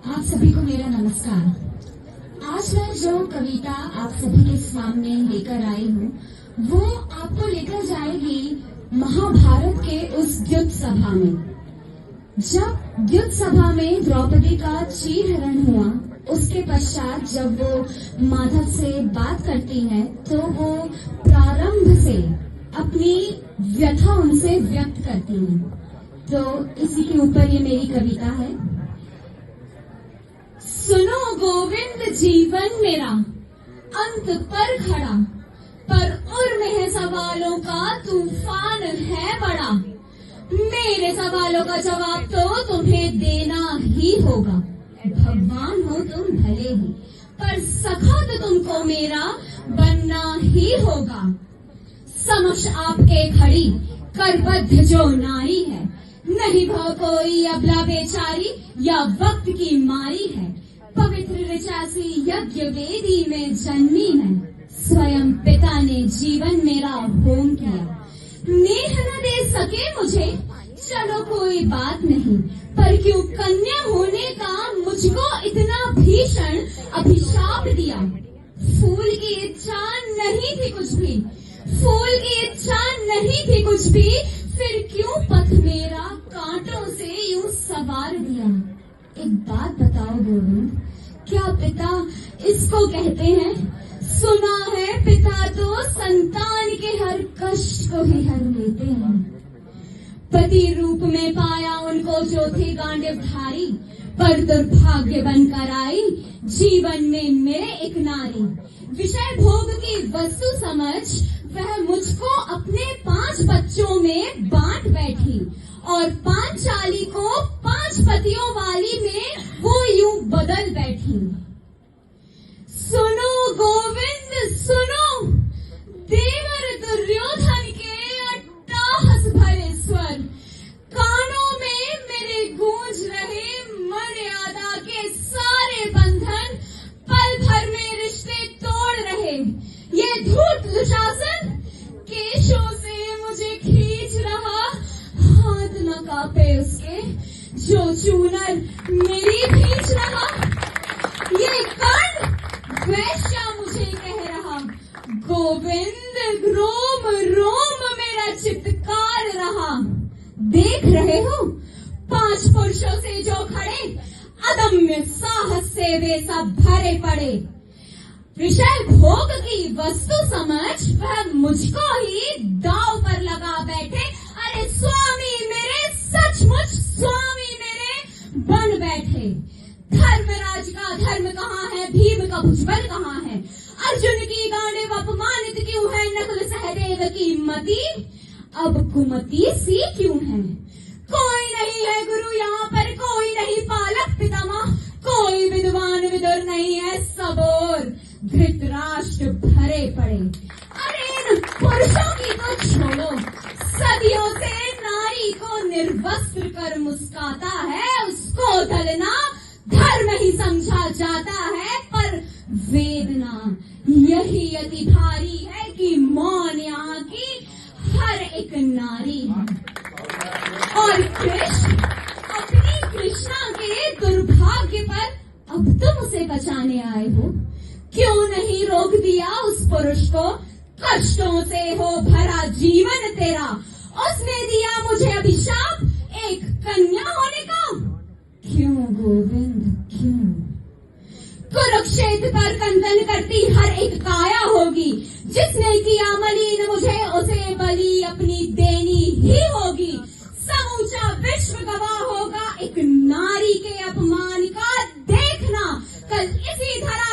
आप सभी को मेरा नमस्कार। आज मैं जो कविता आप सभी के सामने लेकर आई हूँ वो आपको लेकर जाएगी महाभारत के उस युद्ध सभा में। जब युद्ध सभा में द्रौपदी का चीरहरण हुआ, उसके पश्चात जब वो माधव से बात करती है तो वो प्रारंभ से अपनी व्यथा उनसे व्यक्त करती है। तो इसी के ऊपर ये मेरी कविता है। सुनो गोविंद जीवन मेरा अंत पर खड़ा, पर उर्म है सवालों का तूफान है बड़ा। मेरे सवालों का जवाब तो तुम्हें देना ही होगा। भगवान हो तुम भले ही, पर सखा तो तुमको मेरा बनना ही होगा। समक्ष आपके खड़ी करबद्ध जो नारी है, नहीं भव कोई अबला बेचारी या वक्त की मारी है। पवित्र ऋचासी यज्ञ वेदी में जन्मी है, स्वयं पिता ने जीवन मेरा होम किया। नेह न दे सके मुझे चलो कोई बात नहीं, पर क्यों कन्या होने का मुझको इतना भीषण अभिशाप दिया। फूल की इच्छा नहीं थी कुछ भी, फूल की इच्छा नहीं थी कुछ भी, फिर क्यों पथ मेरा कांटों से यूं सवार दिया। एक बात बताओ गोविंद, क्या पिता इसको कहते हैं? सुना है पिता तो संतान के हर कष्ट को ही हर लेते हैं। पति रूप में पाया उनको जो थे गांडीवधारी, पर दुर्भाग्य बनकर आई जीवन में मेरे एक नारी। विषय भोग की वस्तु समझ वह मुझको अपने 5 बच्चों में बांट बैठी, और पांचाली को 5 पतियों वाली में वो यूं बदल बैठी। सुनो गोविंद सुनो, देवर दुर्योधन के अट्टहास भरे स्वर, कानों में मेरे गूंज रहे मर्यादा के सारे बंधन। पल भर में रिश्ते तोड़ रहे ये धूर्त दुशासन, केशों से मुझे खींच रहा, हाथ न कांपे उसके जो चूनर मेरी खींच रहा। ये कर्ण वैश्या मुझे कह रहा, गोविंद रोम रोम मेरा चित्कार रहा। देख रहे हो 5 पुरुषों से जो खड़े, अदम्य साहस से वे सब भरे पड़े। विषय भोग की वस्तु समझ वह मुझको ही दांव पर लगा बैठे। अरे स्वामी मेरे, सचमुच स्वामी मेरे बन बैठे। धर्मराज का धर्म कहाँ है, भीम का भुजबल कहाँ है? अर्जुन की गांडीव अपमानित क्यों है, नकुल सहदेव की मति अब कुमति सी क्यों है? कोई नहीं है गुरु यहाँ पर, कोई नहीं पालक पितामह, कोई विद्वान विदुर नहीं है, सब और धृतराष्ट्र भरे पड़े। अरे इन पुरुषों की तो छोड़ो, सदियों से नारी को निर्वस्त्र कर मुस्काता है, उसको दलना धर्म ही समझा जाता है। पर वेदना यही अति भारी है कि मौन यहाँ की हर एक नारी है। और कृष्ण अपनी कृष्णा के दुर्भाग्य पर अब तुम उसे बचाने आए हो, क्यों नहीं रोक दिया उस पुरुष को? कष्टों से हो भरा जीवन तेरा, उसने दिया मुझे अभिशाप एक कन्या होने का। क्यों गोविंद क्यों? कुरुक्षेत्र पर कंदन करती हर एक काया होगी, जिसने किया मलिन मुझे उसे बलि अपनी देनी ही होगी। समूचा विश्व गवाह होगा एक नारी के अपमान का, देखना कल इसी धरा